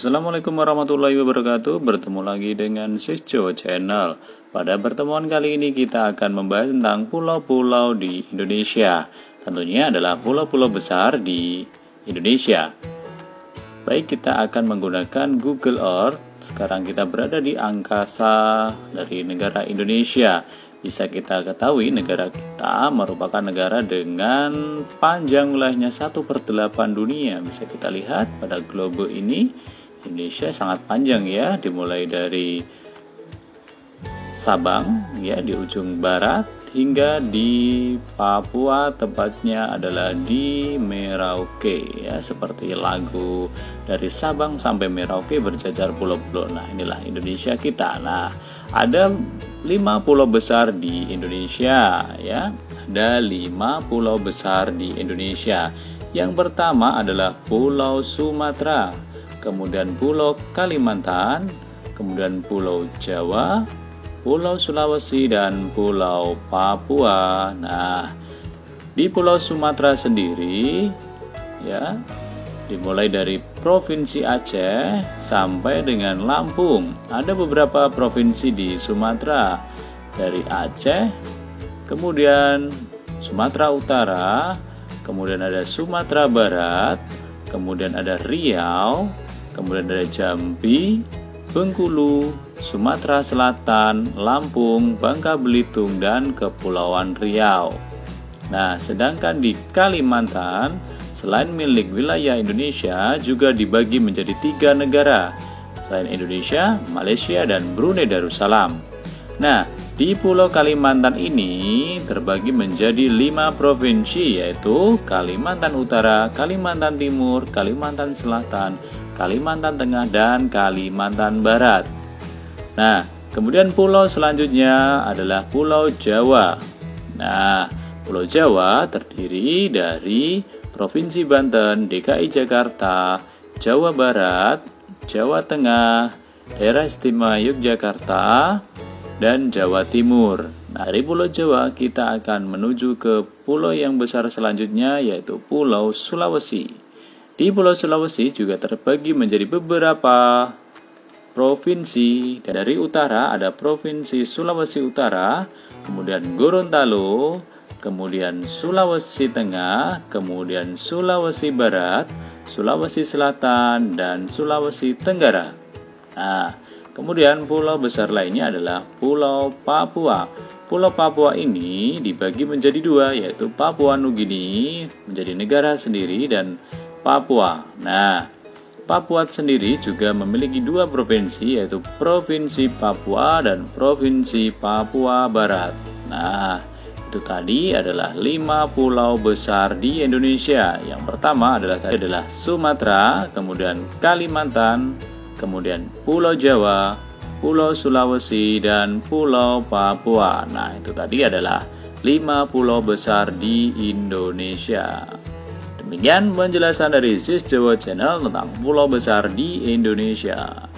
Assalamualaikum warahmatullahi wabarakatuh. Bertemu lagi dengan Sis Jawa Channel. Pada pertemuan kali ini kita akan membahas tentang pulau-pulau di Indonesia. Tentunya adalah pulau-pulau besar di Indonesia. Baik, kita akan menggunakan Google Earth. Sekarang kita berada di angkasa dari negara Indonesia. Bisa kita ketahui negara kita merupakan negara dengan panjang wilayahnya 1/8 dunia. Bisa kita lihat pada globe ini, Indonesia sangat panjang ya, dimulai dari Sabang ya di ujung barat hingga di Papua, tepatnya adalah di Merauke ya, seperti lagu dari Sabang sampai Merauke berjajar pulau-pulau. Nah, inilah Indonesia kita. Nah, ada 5 pulau besar di Indonesia ya. Ada 5 pulau besar di Indonesia. Yang pertama adalah Pulau Sumatera, kemudian Pulau Kalimantan, kemudian Pulau Jawa, Pulau Sulawesi, dan Pulau Papua. Nah, di Pulau Sumatera sendiri ya, dimulai dari Provinsi Aceh sampai dengan Lampung. Ada beberapa provinsi di Sumatera, dari Aceh, kemudian Sumatera Utara, kemudian ada Sumatera Barat, kemudian ada Riau, kemudian ada Jambi, Bengkulu, Sumatera Selatan, Lampung, Bangka Belitung, dan Kepulauan Riau. Nah, sedangkan di Kalimantan, selain milik wilayah Indonesia, juga dibagi menjadi 3 negara, selain Indonesia, Malaysia, dan Brunei Darussalam. Nah, di Pulau Kalimantan ini terbagi menjadi 5 provinsi, yaitu Kalimantan Utara, Kalimantan Timur, Kalimantan Selatan, Kalimantan Tengah, dan Kalimantan Barat. Nah, kemudian pulau selanjutnya adalah Pulau Jawa. Nah, Pulau Jawa terdiri dari Provinsi Banten, DKI Jakarta, Jawa Barat, Jawa Tengah, Daerah Istimewa Yogyakarta, dan Jawa Timur. Nah, dari Pulau Jawa kita akan menuju ke pulau yang besar selanjutnya, yaitu Pulau Sulawesi. Di Pulau Sulawesi juga terbagi menjadi beberapa provinsi. Dari utara ada Provinsi Sulawesi Utara, kemudian Gorontalo, kemudian Sulawesi Tengah, kemudian Sulawesi Barat, Sulawesi Selatan, dan Sulawesi Tenggara. Nah, kemudian pulau besar lainnya adalah Pulau Papua. Pulau Papua ini dibagi menjadi 2, yaitu Papua Nugini menjadi negara sendiri dan Papua. Nah, Papua sendiri juga memiliki 2 provinsi, yaitu Provinsi Papua dan Provinsi Papua Barat. Nah, itu tadi adalah 5 pulau besar di Indonesia. Yang pertama adalah Sumatera, kemudian Kalimantan, kemudian Pulau Jawa, Pulau Sulawesi, dan Pulau Papua. Nah, itu tadi adalah 5 pulau besar di Indonesia. Demikian penjelasan dari Sis Jawa Channel tentang pulau besar di Indonesia.